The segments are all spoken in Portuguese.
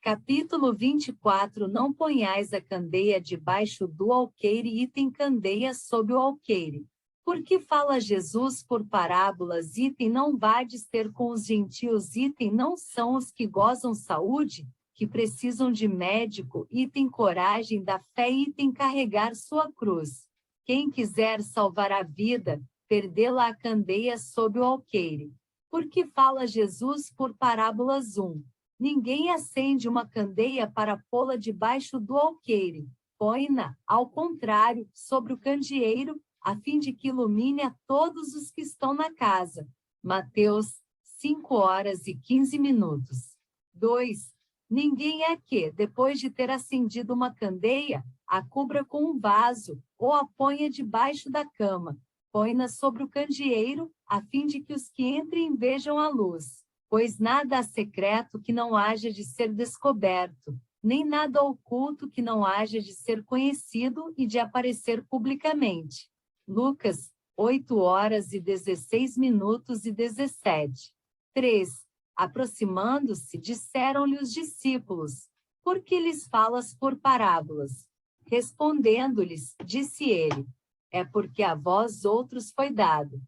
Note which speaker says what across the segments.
Speaker 1: Capítulo 24. Não ponhais a candeia debaixo do alqueire, item candeia sob o alqueire. Porque fala Jesus por parábolas, item não vades ter com os gentios, item não são os que gozam saúde, que precisam de médico, item coragem da fé, item carregar sua cruz. Quem quiser salvar a vida, perdê-la a candeia sob o alqueire. Porque fala Jesus por parábolas 1. Ninguém acende uma candeia para pô-la debaixo do alqueire. Põe-na, ao contrário, sobre o candeeiro, a fim de que ilumine a todos os que estão na casa. Mateus 5h15. 2. Ninguém é que, depois de ter acendido uma candeia, a cubra com um vaso, ou a ponha debaixo da cama. Põe-na sobre o candeeiro, a fim de que os que entrem vejam a luz. Pois nada há secreto que não haja de ser descoberto, nem nada oculto que não haja de ser conhecido e de aparecer publicamente. Lucas 8h16:17. 3. Aproximando-se, disseram-lhe os discípulos: por que lhes falas por parábolas? Respondendo-lhes, disse ele: é porque a vós outros foi dado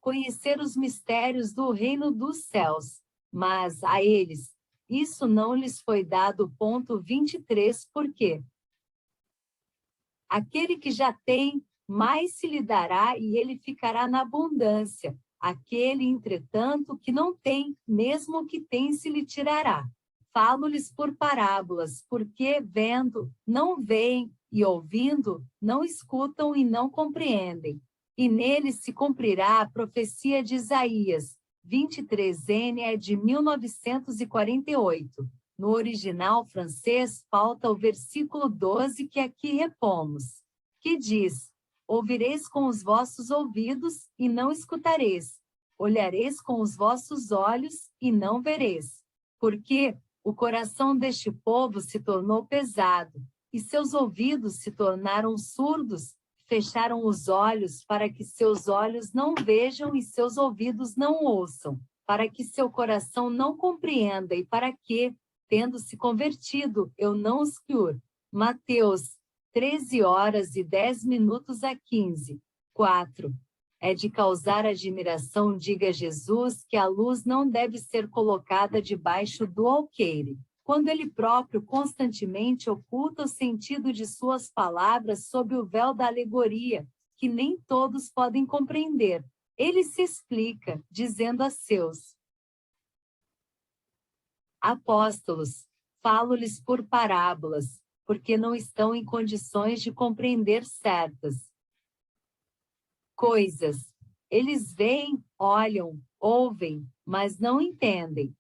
Speaker 1: conhecer os mistérios do reino dos céus, mas a eles, isso não lhes foi dado. 23. Porque aquele que já tem, mais se lhe dará e ele ficará na abundância. Aquele, entretanto, que não tem, mesmo o que tem se lhe tirará. Falo-lhes por parábolas, porque vendo, não veem, e ouvindo, não escutam e não compreendem. E nele se cumprirá a profecia de Isaías. 23n é de 1948. No original francês, falta o versículo 12 que aqui repomos, que diz: ouvireis com os vossos ouvidos e não escutareis, olhareis com os vossos olhos e não vereis. Porque o coração deste povo se tornou pesado, e seus ouvidos se tornaram surdos, fecharam os olhos para que seus olhos não vejam e seus ouvidos não ouçam, para que seu coração não compreenda e para que, tendo-se convertido, eu não os cure. Mateus 13h10:15. 4. É de causar admiração, diga Jesus, que a luz não deve ser colocada debaixo do alqueire, quando ele próprio constantemente oculta o sentido de suas palavras sob o véu da alegoria, que nem todos podem compreender. Ele se explica, dizendo a seus apóstolos: falo-lhes por parábolas, porque não estão em condições de compreender certas coisas. Eles veem, olham, ouvem, mas não entendem.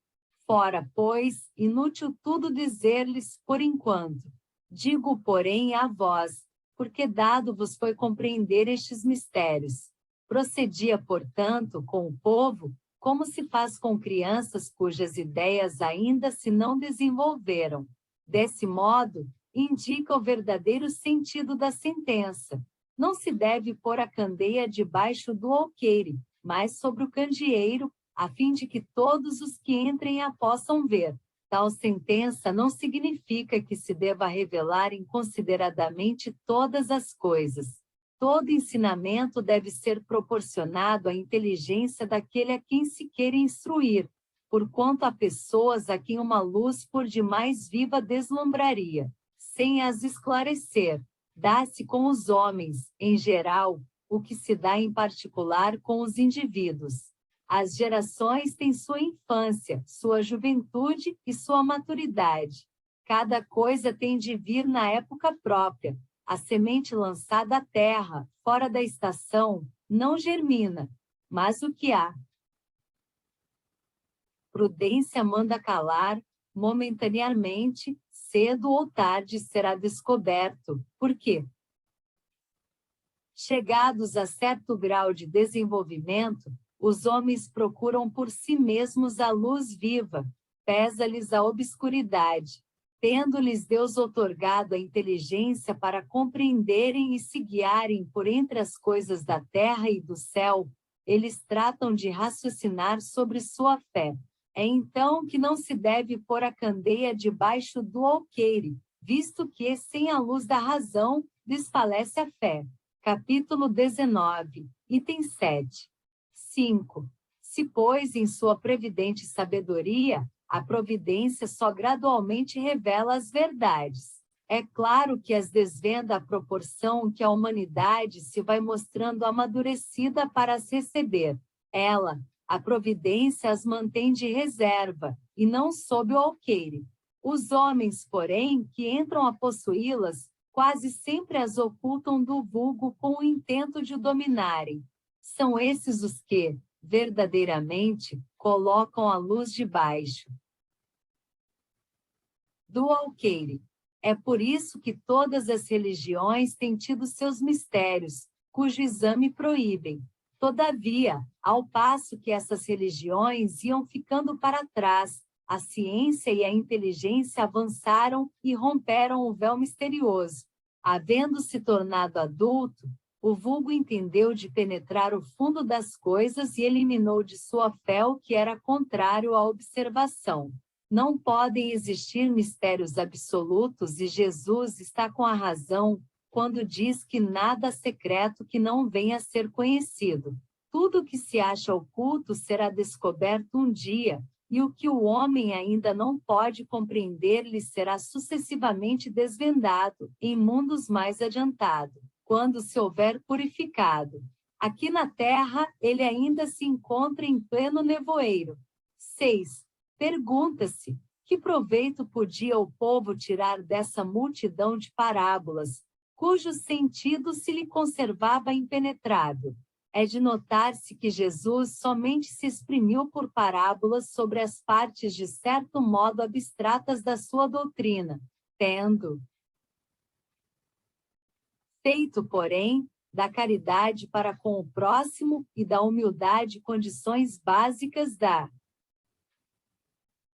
Speaker 1: Fora, pois, inútil tudo dizer-lhes por enquanto. Digo, porém, a vós, porque dado vos foi compreender estes mistérios. Procedia, portanto, com o povo, como se faz com crianças cujas ideias ainda se não desenvolveram. Desse modo, indica o verdadeiro sentido da sentença. Não se deve pôr a candeia debaixo do alqueire, mas sobre o candeeiro, a fim de que todos os que entrem a possam ver. Tal sentença não significa que se deva revelar inconsideradamente todas as coisas. Todo ensinamento deve ser proporcionado à inteligência daquele a quem se queira instruir, porquanto há pessoas a quem uma luz por demais viva deslumbraria, sem as esclarecer. Dá-se com os homens, em geral, o que se dá em particular com os indivíduos. As gerações têm sua infância, sua juventude e sua maturidade. Cada coisa tem de vir na época própria. A semente lançada à terra, fora da estação, não germina, mas o que há prudência manda calar, momentaneamente, cedo ou tarde será descoberto. Por quê? Chegados a certo grau de desenvolvimento, os homens procuram por si mesmos a luz viva, pesa-lhes a obscuridade. Tendo-lhes Deus outorgado a inteligência para compreenderem e se guiarem por entre as coisas da terra e do céu, eles tratam de raciocinar sobre sua fé. É então que não se deve pôr a candeia debaixo do alqueire, visto que, sem a luz da razão, desfalece a fé. Capítulo 19, item 7. 5. Se, pois, em sua previdente sabedoria, a providência só gradualmente revela as verdades. É claro que as desvenda à proporção que a humanidade se vai mostrando amadurecida para as receber. Ela, a providência, as mantém de reserva, e não sob o alqueire. Os homens, porém, que entram a possuí-las, quase sempre as ocultam do vulgo com o intento de o dominarem. São esses os que, verdadeiramente, colocam a luz debaixo do alqueire. É por isso que todas as religiões têm tido seus mistérios, cujo exame proíbem. Todavia, ao passo que essas religiões iam ficando para trás, a ciência e a inteligência avançaram e romperam o véu misterioso. Havendo se tornado adulto, o vulgo entendeu de penetrar o fundo das coisas e eliminou de sua fé o que era contrário à observação. Não podem existir mistérios absolutos e Jesus está com a razão quando diz que nada secreto que não venha a ser conhecido. Tudo que se acha oculto será descoberto um dia, e o que o homem ainda não pode compreender lhe será sucessivamente desvendado em mundos mais adiantados, quando se houver purificado. Aqui na Terra, ele ainda se encontra em pleno nevoeiro. 6. Pergunta-se, que proveito podia o povo tirar dessa multidão de parábolas, cujo sentido se lhe conservava impenetrável? É de notar-se que Jesus somente se exprimiu por parábolas sobre as partes de certo modo abstratas da sua doutrina, tendo feito, porém, da caridade para com o próximo e da humildade condições básicas da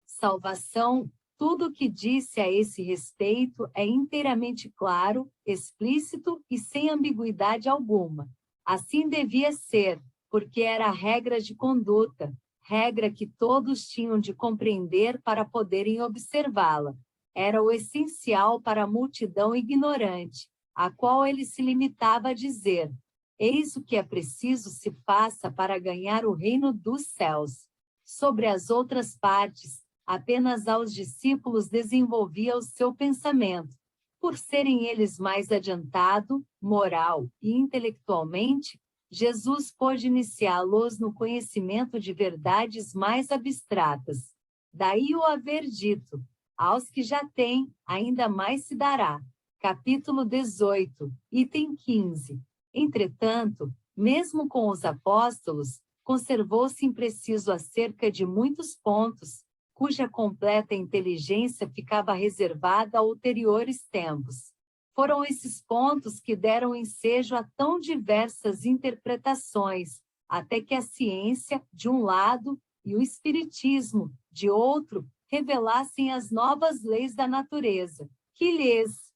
Speaker 1: salvação. Tudo o que disse a esse respeito é inteiramente claro, explícito e sem ambiguidade alguma. Assim devia ser, porque era a regra de conduta, regra que todos tinham de compreender para poderem observá-la. Era o essencial para a multidão ignorante, a qual ele se limitava a dizer: eis o que é preciso se faça para ganhar o reino dos céus. Sobre as outras partes, apenas aos discípulos desenvolvia o seu pensamento. Por serem eles mais adiantado, moral e intelectualmente, Jesus pôde iniciá-los no conhecimento de verdades mais abstratas. Daí o haver dito: aos que já têm, ainda mais se dará. Capítulo 18, item 15. Entretanto, mesmo com os apóstolos, conservou-se impreciso acerca de muitos pontos, cuja completa inteligência ficava reservada a ulteriores tempos. Foram esses pontos que deram ensejo a tão diversas interpretações, até que a ciência, de um lado, e o espiritismo, de outro, revelassem as novas leis da natureza, que lhes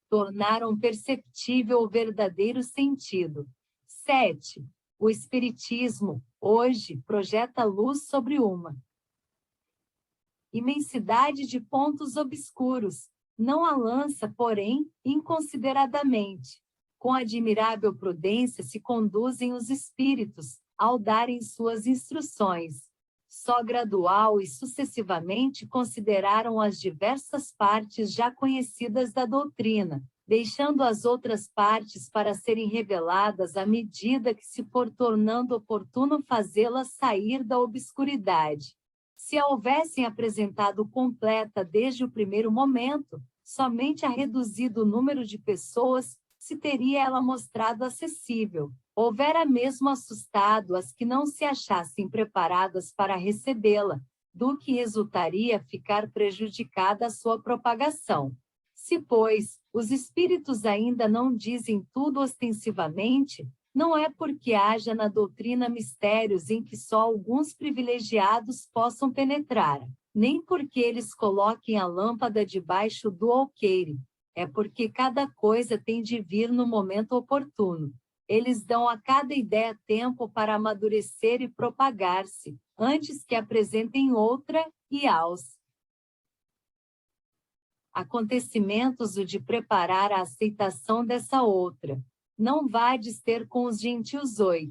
Speaker 1: tornaram perceptível o verdadeiro sentido. 7. O espiritismo, hoje, projeta luz sobre uma imensidade de pontos obscuros. Não a lança, porém, inconsideradamente. Com admirável prudência se conduzem os espíritos, ao darem suas instruções. Só gradual e sucessivamente consideraram as diversas partes já conhecidas da doutrina, deixando as outras partes para serem reveladas à medida que se for tornando oportuno fazê-las sair da obscuridade. Se a houvessem apresentado completa desde o primeiro momento, somente a reduzido número de pessoas se teria ela mostrado acessível. Houvera mesmo assustado as que não se achassem preparadas para recebê-la, do que resultaria ficar prejudicada a sua propagação. Se, pois, os espíritos ainda não dizem tudo ostensivamente, não é porque haja na doutrina mistérios em que só alguns privilegiados possam penetrar, nem porque eles coloquem a lâmpada debaixo do alqueire, é porque cada coisa tem de vir no momento oportuno. Eles dão a cada ideia tempo para amadurecer e propagar-se, antes que apresentem outra, e aos acontecimentos o de preparar a aceitação dessa outra. Não vades ter com os gentios 8.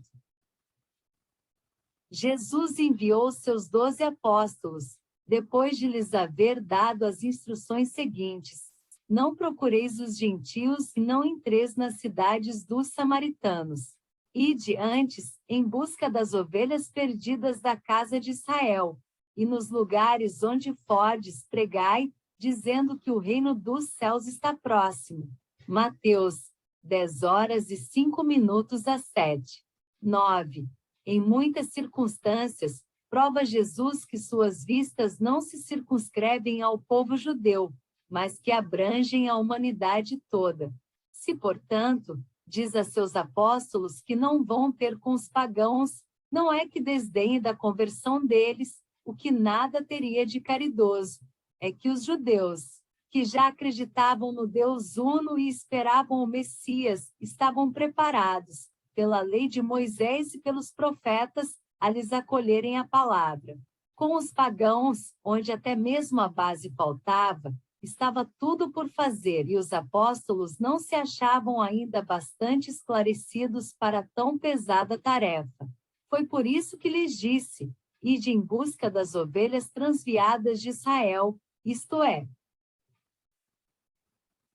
Speaker 1: Jesus enviou seus 12 apóstolos, depois de lhes haver dado as instruções seguintes: não procureis os gentios e não entreis nas cidades dos samaritanos. Ide antes, em busca das ovelhas perdidas da casa de Israel, e nos lugares onde fordes, pregai, dizendo que o reino dos céus está próximo. Mateus 10h05 às 7. 9. Em muitas circunstâncias, prova Jesus que suas vistas não se circunscrevem ao povo judeu, mas que abrangem a humanidade toda. Se, portanto, diz a seus apóstolos que não vão ter com os pagãos, não é que desdenhe da conversão deles, o que nada teria de caridoso. É que os judeus, que já acreditavam no Deus uno e esperavam o Messias, estavam preparados, pela lei de Moisés e pelos profetas, a lhes acolherem a palavra. Com os pagãos, onde até mesmo a base faltava, estava tudo por fazer, e os apóstolos não se achavam ainda bastante esclarecidos para tão pesada tarefa. Foi por isso que lhes disse: ide em busca das ovelhas transviadas de Israel, isto é,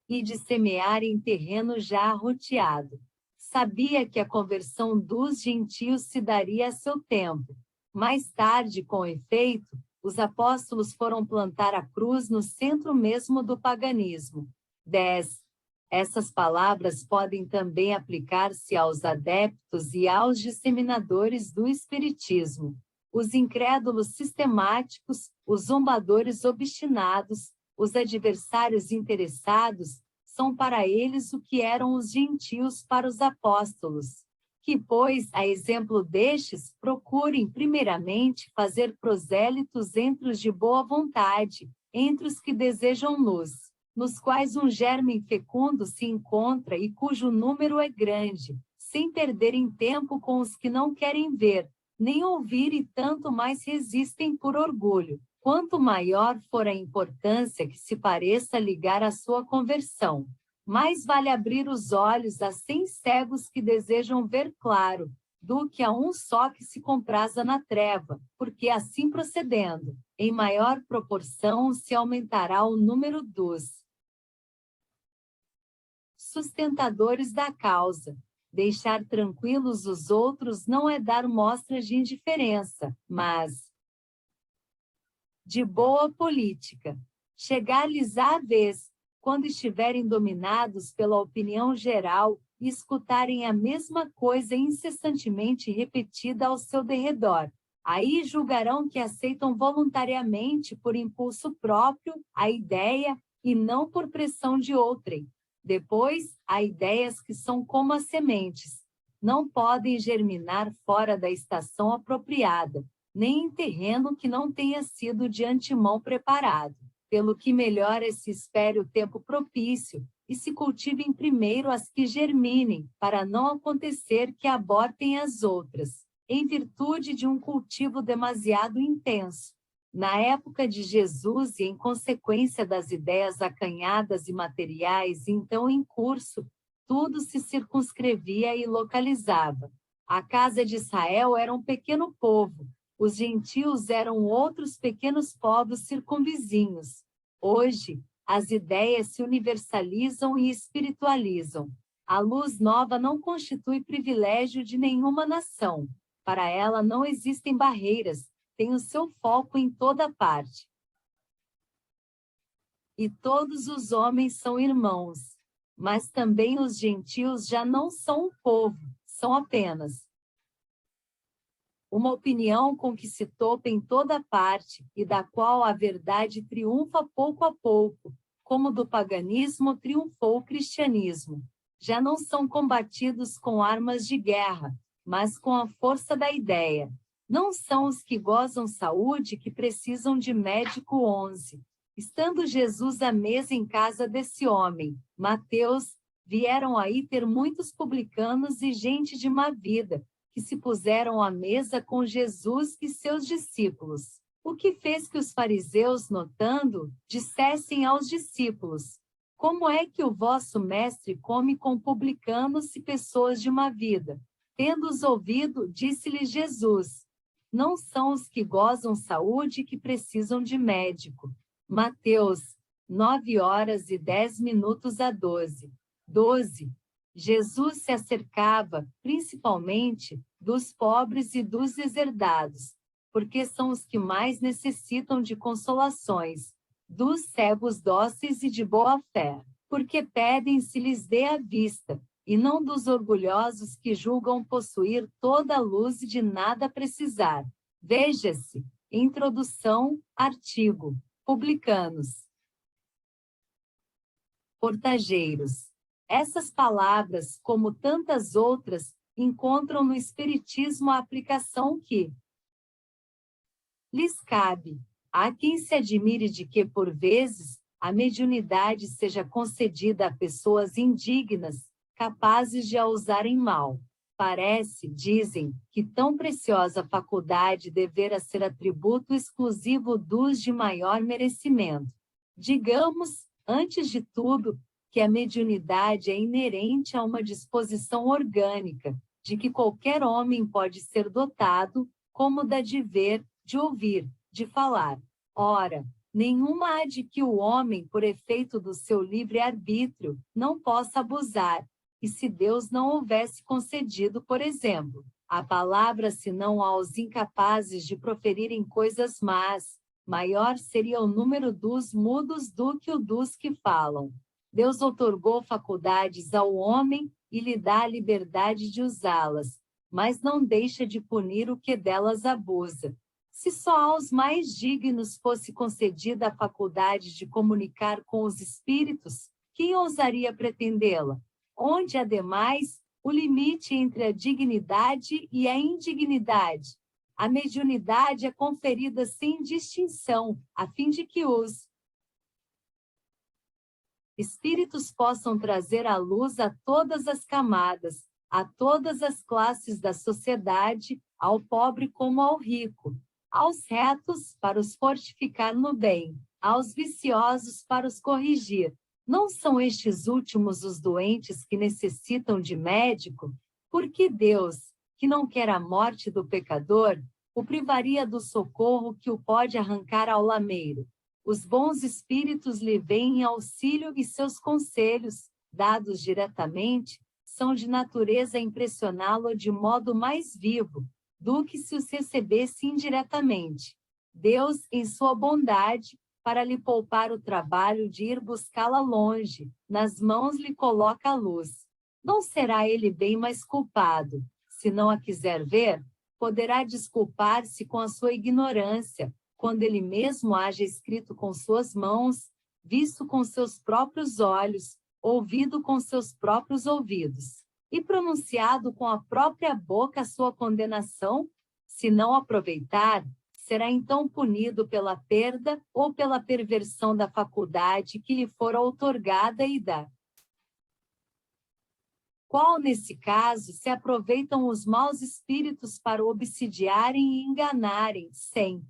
Speaker 1: ide semear em terreno já arroteado. Sabia que a conversão dos gentios se daria a seu tempo. Mais tarde, com efeito, os apóstolos foram plantar a cruz no centro mesmo do paganismo. 10. Essas palavras podem também aplicar-se aos adeptos e aos disseminadores do espiritismo. Os incrédulos sistemáticos, os zombadores obstinados, os adversários interessados, são para eles o que eram os gentios para os apóstolos. Que, pois, a exemplo destes, procurem, primeiramente, fazer prosélitos entre os de boa vontade, entre os que desejam luz, nos quais um germe fecundo se encontra e cujo número é grande, sem perderem tempo com os que não querem ver, nem ouvir e tanto mais resistem por orgulho. Quanto maior for a importância que se pareça ligar à sua conversão, mais vale abrir os olhos a 100 cegos que desejam ver claro, do que a um só que se compraza na treva, porque assim procedendo, em maior proporção se aumentará o número dos sustentadores da causa. Deixar tranquilos os outros não é dar mostras de indiferença, mas de boa política. Chegar-lhes à vez, quando estiverem dominados pela opinião geral e escutarem a mesma coisa incessantemente repetida ao seu derredor. Aí julgarão que aceitam voluntariamente, por impulso próprio, a ideia e não por pressão de outrem. Depois, há ideias que são como as sementes. Não podem germinar fora da estação apropriada, nem em terreno que não tenha sido de antemão preparado. Pelo que melhor é se espere o tempo propício, e se cultivem primeiro as que germinem, para não acontecer que abortem as outras, em virtude de um cultivo demasiado intenso. Na época de Jesus e em consequência das ideias acanhadas e materiais então em curso, tudo se circunscrevia e localizava. A casa de Israel era um pequeno povo, os gentios eram outros pequenos povos circunvizinhos. Hoje, as ideias se universalizam e espiritualizam. A luz nova não constitui privilégio de nenhuma nação. Para ela não existem barreiras, tem o seu foco em toda parte. E todos os homens são irmãos. Mas também os gentios já não são um povo, são apenas uma opinião com que se topa em toda parte, e da qual a verdade triunfa pouco a pouco, como do paganismo triunfou o cristianismo. Já não são combatidos com armas de guerra, mas com a força da ideia. Não são os que gozam saúde que precisam de médico 11. Estando Jesus à mesa em casa desse homem, Mateus, vieram aí ter muitos publicanos e gente de má vida, que que se puseram à mesa com Jesus e seus discípulos. O que fez que os fariseus, notando, dissessem aos discípulos: como é que o vosso mestre come com publicanos e pessoas de má vida? Tendo-os ouvido, disse-lhes Jesus: não são os que gozam saúde que precisam de médico. Mateus 9h10 a 12. 12. Jesus se acercava, principalmente, dos pobres e dos deserdados, porque são os que mais necessitam de consolações, dos cegos dóceis e de boa fé, porque pedem se lhes dê a vista, e não dos orgulhosos que julgam possuir toda a luz e de nada precisar. Veja-se, introdução, artigo, publicanos. Portageiros. Essas palavras, como tantas outras, encontram no Espiritismo a aplicação que lhes cabe. Há quem se admire de que, por vezes, a mediunidade seja concedida a pessoas indignas, capazes de a usarem mal. Parece, dizem, que tão preciosa faculdade devera ser atributo exclusivo dos de maior merecimento. Digamos, antes de tudo, que a mediunidade é inerente a uma disposição orgânica, de que qualquer homem pode ser dotado, como da de ver, de ouvir, de falar. Ora, nenhuma há de que o homem, por efeito do seu livre-arbítrio, não possa abusar, e se Deus não houvesse concedido, por exemplo, a palavra senão aos incapazes de proferirem coisas más, maior seria o número dos mudos do que o dos que falam. Deus outorgou faculdades ao homem e lhe dá a liberdade de usá-las, mas não deixa de punir o que delas abusa. Se só aos mais dignos fosse concedida a faculdade de comunicar com os espíritos, quem ousaria pretendê-la? Onde, ademais, o limite entre a dignidade e a indignidade? A mediunidade é conferida sem distinção, a fim de que os espíritos possam trazer a luz a todas as camadas, a todas as classes da sociedade, ao pobre como ao rico, aos retos para os fortificar no bem, aos viciosos para os corrigir. Não são estes últimos os doentes que necessitam de médico? Porque Deus, que não quer a morte do pecador, o privaria do socorro que o pode arrancar ao lameiro. Os bons espíritos lhe vêm em auxílio e seus conselhos, dados diretamente, são de natureza a impressioná-lo de modo mais vivo do que se os recebesse indiretamente. Deus, em sua bondade, para lhe poupar o trabalho de ir buscá-la longe, nas mãos lhe coloca a luz. Não será ele bem mais culpado. Se não a quiser ver, poderá desculpar-se com a sua ignorância, quando ele mesmo haja escrito com suas mãos, visto com seus próprios olhos, ouvido com seus próprios ouvidos, e pronunciado com a própria boca a sua condenação. Se não aproveitar, será então punido pela perda ou pela perversão da faculdade que lhe fora outorgada e da qual, nesse caso, se aproveitam os maus espíritos para obsidiarem e enganarem, sem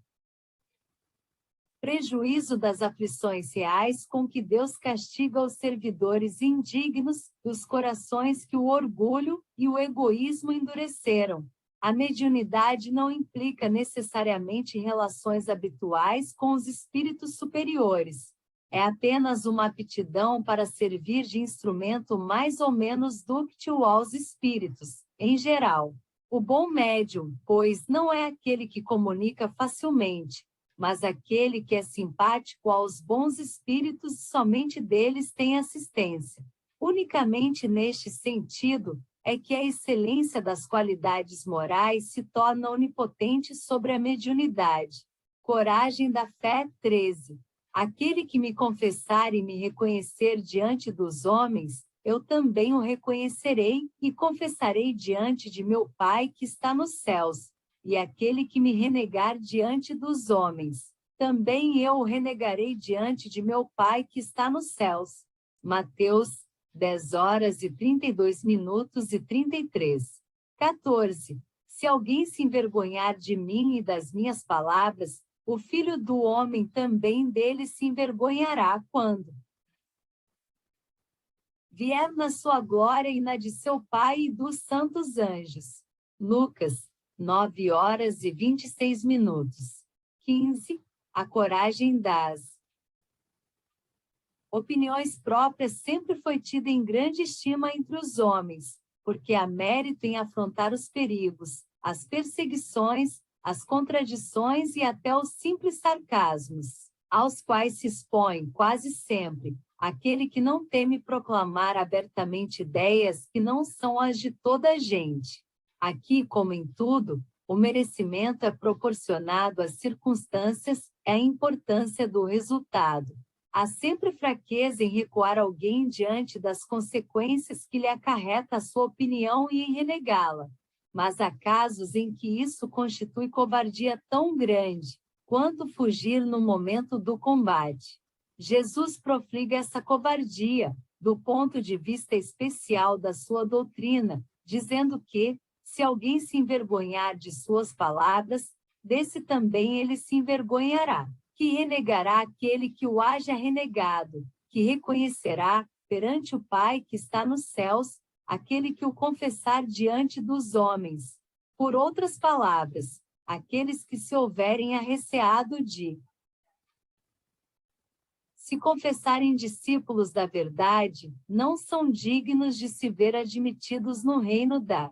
Speaker 1: prejuízo das aflições reais com que Deus castiga os servidores indignos dos corações que o orgulho e o egoísmo endureceram. A mediunidade não implica necessariamente relações habituais com os espíritos superiores. É apenas uma aptidão para servir de instrumento mais ou menos dúctil aos espíritos, em geral. O bom médium, pois, não é aquele que comunica facilmente, mas aquele que é simpático aos bons espíritos e somente deles tem assistência. Unicamente neste sentido é que a excelência das qualidades morais se torna onipotente sobre a mediunidade. Coragem da fé 13. Aquele que me confessar e me reconhecer diante dos homens, eu também o reconhecerei e confessarei diante de meu Pai que está nos céus. E aquele que me renegar diante dos homens, também eu o renegarei diante de meu Pai que está nos céus. Mateus 10h32 e 33. 14. Se alguém se envergonhar de mim e das minhas palavras, o Filho do Homem também dele se envergonhará quando vier na sua glória e na de seu Pai e dos santos anjos. Lucas 9h26. 15. A coragem das opiniões próprias sempre foi tida em grande estima entre os homens, porque há mérito em afrontar os perigos, as perseguições, as contradições e até os simples sarcasmos, aos quais se expõe quase sempre aquele que não teme proclamar abertamente ideias que não são as de toda a gente. Aqui, como em tudo, o merecimento é proporcionado às circunstâncias e à importância do resultado. Há sempre fraqueza em recuar alguém diante das consequências que lhe acarreta a sua opinião e em renegá-la. Mas há casos em que isso constitui covardia tão grande quanto fugir no momento do combate. Jesus profliga essa covardia, do ponto de vista especial da sua doutrina, dizendo que, se alguém se envergonhar de suas palavras, desse também ele se envergonhará, que renegará aquele que o haja renegado, que reconhecerá, perante o Pai que está nos céus, aquele que o confessar diante dos homens. Por outras palavras, aqueles que se houverem arreceado de se confessarem discípulos da verdade, não são dignos de se ver admitidos no reino da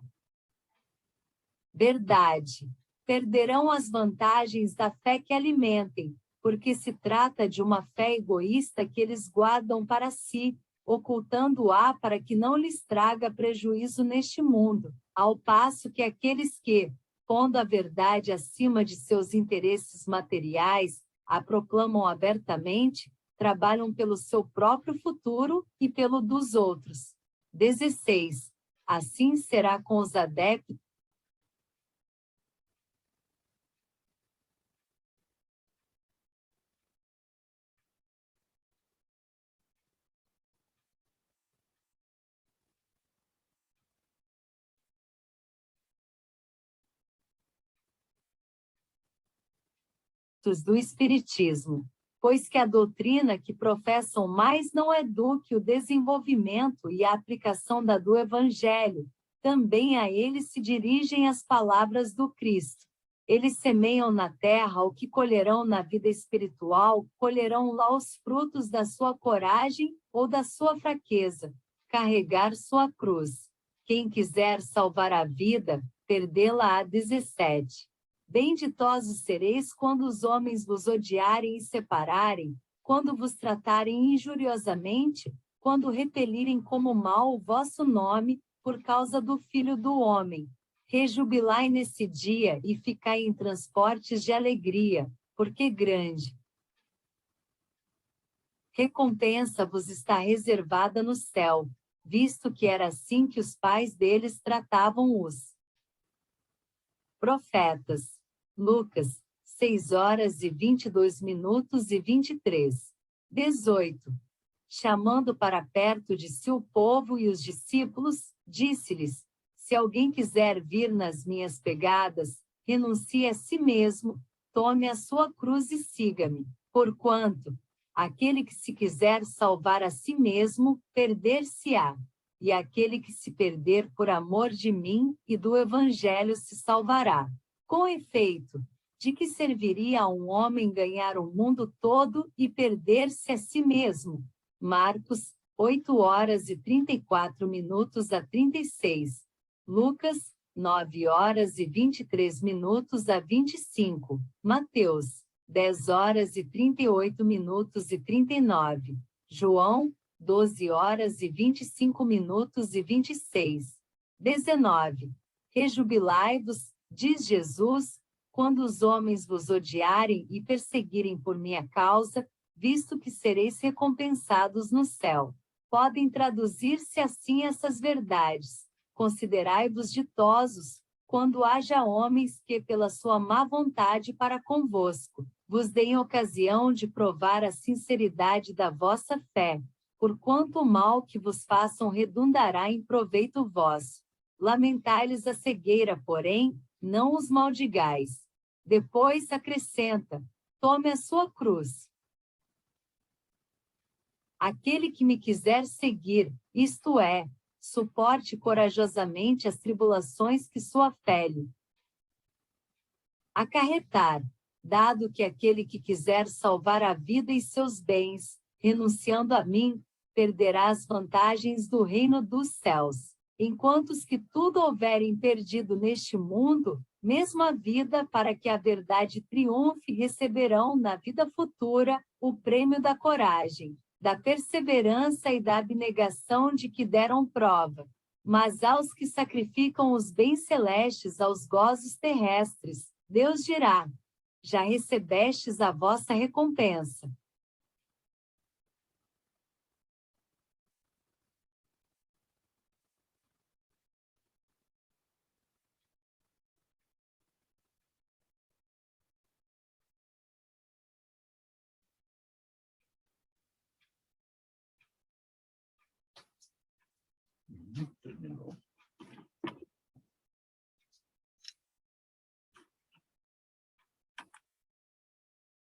Speaker 1: verdade. Perderão as vantagens da fé que alimentem, porque se trata de uma fé egoísta que eles guardam para si, ocultando-a para que não lhes traga prejuízo neste mundo, ao passo que aqueles que, pondo a verdade acima de seus interesses materiais, a proclamam abertamente, trabalham pelo seu próprio futuro e pelo dos outros. 16. Assim será com os adeptos do Espiritismo, pois que a doutrina que professam mais não é do que o desenvolvimento e a aplicação da do Evangelho, também a eles se dirigem as palavras do Cristo. Eles semeiam na terra o que colherão na vida espiritual, colherão lá os frutos da sua coragem ou da sua fraqueza, carregar sua cruz. Quem quiser salvar a vida, perdê-la-á. 17. Benditosos sereis quando os homens vos odiarem e separarem, quando vos tratarem injuriosamente, quando repelirem como mal o vosso nome, por causa do Filho do Homem. Rejubilai nesse dia e ficai em transportes de alegria, porque grande recompensa vos está reservada no céu, visto que era assim que os pais deles tratavam os profetas. Lucas 6h22:23. 18. Chamando para perto de si o povo e os discípulos, disse-lhes: se alguém quiser vir nas minhas pegadas, renuncie a si mesmo, tome a sua cruz e siga-me. Porquanto, aquele que se quiser salvar a si mesmo, perder-se-á, e aquele que se perder por amor de mim e do Evangelho se salvará. Com efeito, de que serviria a um homem ganhar o mundo todo e perder-se a si mesmo? Marcos 8h34-36. Lucas 9h23-25. Mateus 10h38-39. João 12h25-26. 19. Rejubilai-vos, diz Jesus, quando os homens vos odiarem e perseguirem por minha causa, visto que sereis recompensados no céu. Podem traduzir-se assim essas verdades. Considerai-vos ditosos, quando haja homens que, pela sua má vontade para convosco, vos deem ocasião de provar a sinceridade da vossa fé, porquanto o mal que vos façam redundará em proveito vosso. Lamentai-lhes a cegueira, porém, não os maldigais. Depois acrescenta: tome a sua cruz. Aquele que me quiser seguir, isto é, suporte corajosamente as tribulações que sua fé lhe acarretar, dado que aquele que quiser salvar a vida e seus bens, renunciando a mim, perderá as vantagens do reino dos céus. Enquanto os que tudo houverem perdido neste mundo, mesmo a vida para que a verdade triunfe, receberão na vida futura o prêmio da coragem, da perseverança e da abnegação de que deram prova. Mas aos que sacrificam os bens celestes aos gozos terrestres, Deus dirá: já recebestes a vossa recompensa.